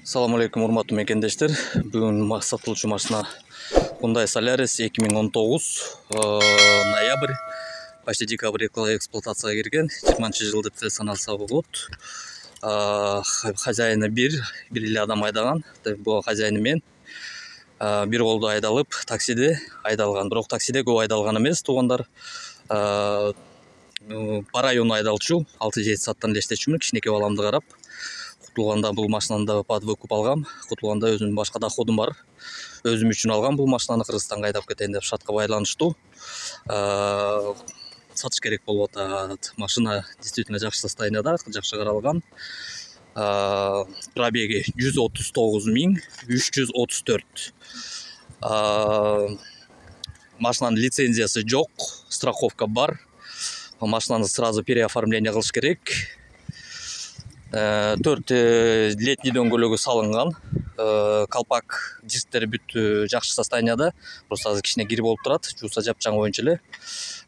Assalamu alaikum, урматтуу мекендештер. Бүгүн сатылуучу машина Hyundai Solaris 2019 ноябрь, почти декабрь эксплуатацияга кирген. 20-жылы деп саналса болот. Хозяйыны бир эле адам айдаган. Бул хозяйыны мен бир колдо айдалып, таксиде айдалган. Бирок таксиде көп айдалган эмес, туугандар. По району айдалчу, 6-7 сааттан эле иштечүмүн, кичинекей баламды карап. Кутулганда бул машинаны да под выкуп алгам. Кутулганда өзүмдүн башка доходум бар. Өзүм үчүн алгам бул машинаны, Кыргызстанга айдап кетейин деп шартка байланыштуу. Сатыш керек болуп атат. Машина действительно жакшы состоянияда, жакшы каралган. Пробеги 139.334. Машинанын лицензиясы жок, страховка бар. Машинаны сразу переоформление кылыш керек. 4 летний дөңгөлөгү салынган. Калпак дисктери бүт жакшы состоянияда. Просто азыр кичине кир болуп турат, жууса жапжаң боюнча эле.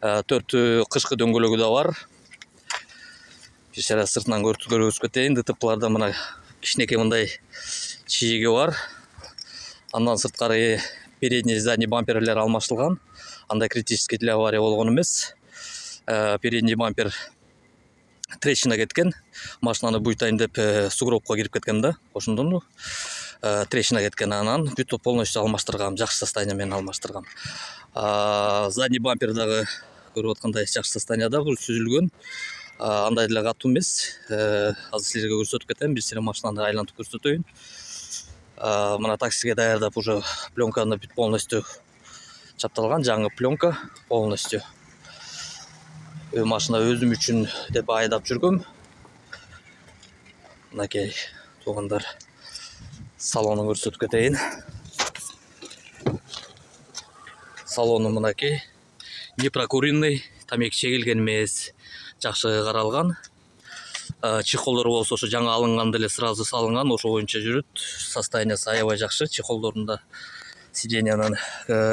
4 кышкы дөңгөлөгү да бар. Кичине сыртынан көргөзүп кетейин. ДТПларда мына кичинекей мындай чийиги бар. Андан сырткары передний задний бамперлер алмаштырылган. Андай критический для авария болгон эмес. Передний бампер трещина кеткен. Машинаны буйтайын деп сугробко кирип кеткем да. Ошондон трещина кеткен, анан бүт полностью алмаштыргам, жакшы состояние менен алмаштыргам. Задний бампер дагы көрүп аткандай жакшы состоянияда, бул сүзүлгөн. Андай деле катуу эмес. Азыр силерге көрсөтүп кетем, бир сире машинаны айлантып көрсөтөйүн. Мына таксиге даярдап уже пленканы бүт полностью чапталган, жаңы пленка полностью. Машина өзүм үчүн деп айдап жүргөм. Мынакей туугандар, салонун көрсөтүп кетейин. Салону мынакей, не прокуренный, тамеки чегилген эмес, жакшы каралган. Чехолдору болсо ошо жаңы алынган деле сразу салынган, ошо боюнча жүрөт. Состояниясы аябай жакшы. Чехолдорунда сиденьянын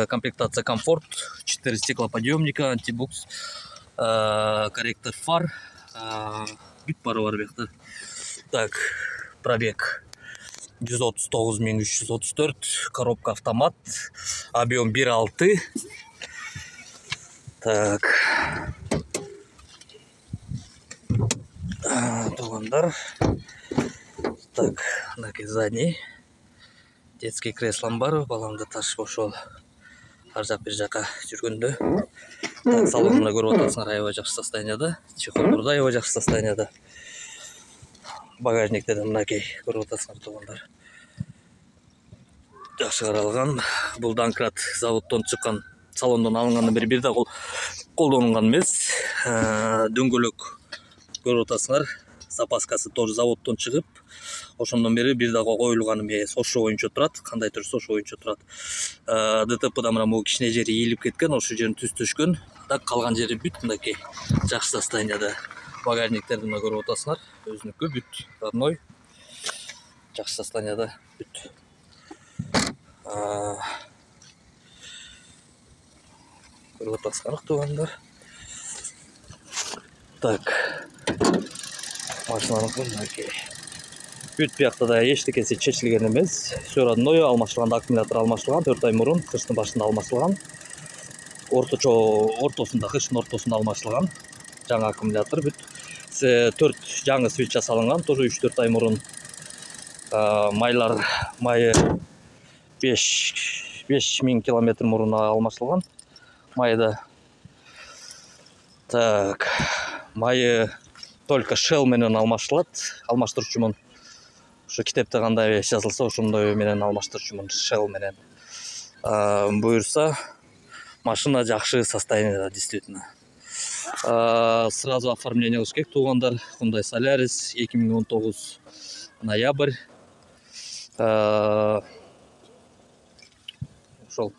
комплектация комфорт, 4 стеклоподъемника, антибукс, корректор фар, бүт бары бар бuyakта. Так, пробег 139.334, коробка автомат, объем 1.6. Так, туугандар. Так, мынакей задний детский креслом бар, баламды ташып ошол ар жак бир жака жүргөндө. Так, салонуна көрүп атасыңар, аябай жакшы состоянияда. Чехолдор да аябай жакшы состоянияда. Багажникте да мынакей көрүп атасыңар туугандар. Жакшы каралган. Бул Данкрат заводдон чыккан, салондон алынгандан бери бир да колдонулган эмес. Дөңгөлөк көрүп атасыңар. Запаскасы тоже заводдон чыгып, ошондон бери бир да коюлган эмес. Ошо боюнча турат, кандай турса ошо боюнча турат. ДТПда мына бул кичине жери ийилип кеткен, ошо жерин түз төшкөн. Так, калган жери бүт мынакей жакшы состоянияда. Багажниктерди мына көрүп атасыңар, өзүнүкү бүт родной, жакшы состоянияда бүт. Көрүп атасыңар туугандар. Так, машинанын мынакей бүт биякта да эчтекеси чечилген эмес. Все родной, алмаштырган, аккумулятор алмаштырган, 4 ай мурун кыштын башында алмаштырган. Ортосунда, кыштын ортосунда алмаштырган. Жаңы аккумулятор бүт. 4 жаңы свич жасалынган, тоже 3-4 ай мурун. Майы 5000 километр мурун алмаштырылган. Майда. Так, майы только Shell менен алмаштырылат. Алмаштырчумун. Ошо китепте кандай жазылса, ошондой менен алмаштырчумун, Shell менен. Буюрса, машина жакшы состоянияда, действительно. Сразу оформление кылыш керек, туугандар. Hyundai Solaris 2019 ноябрь. Ошол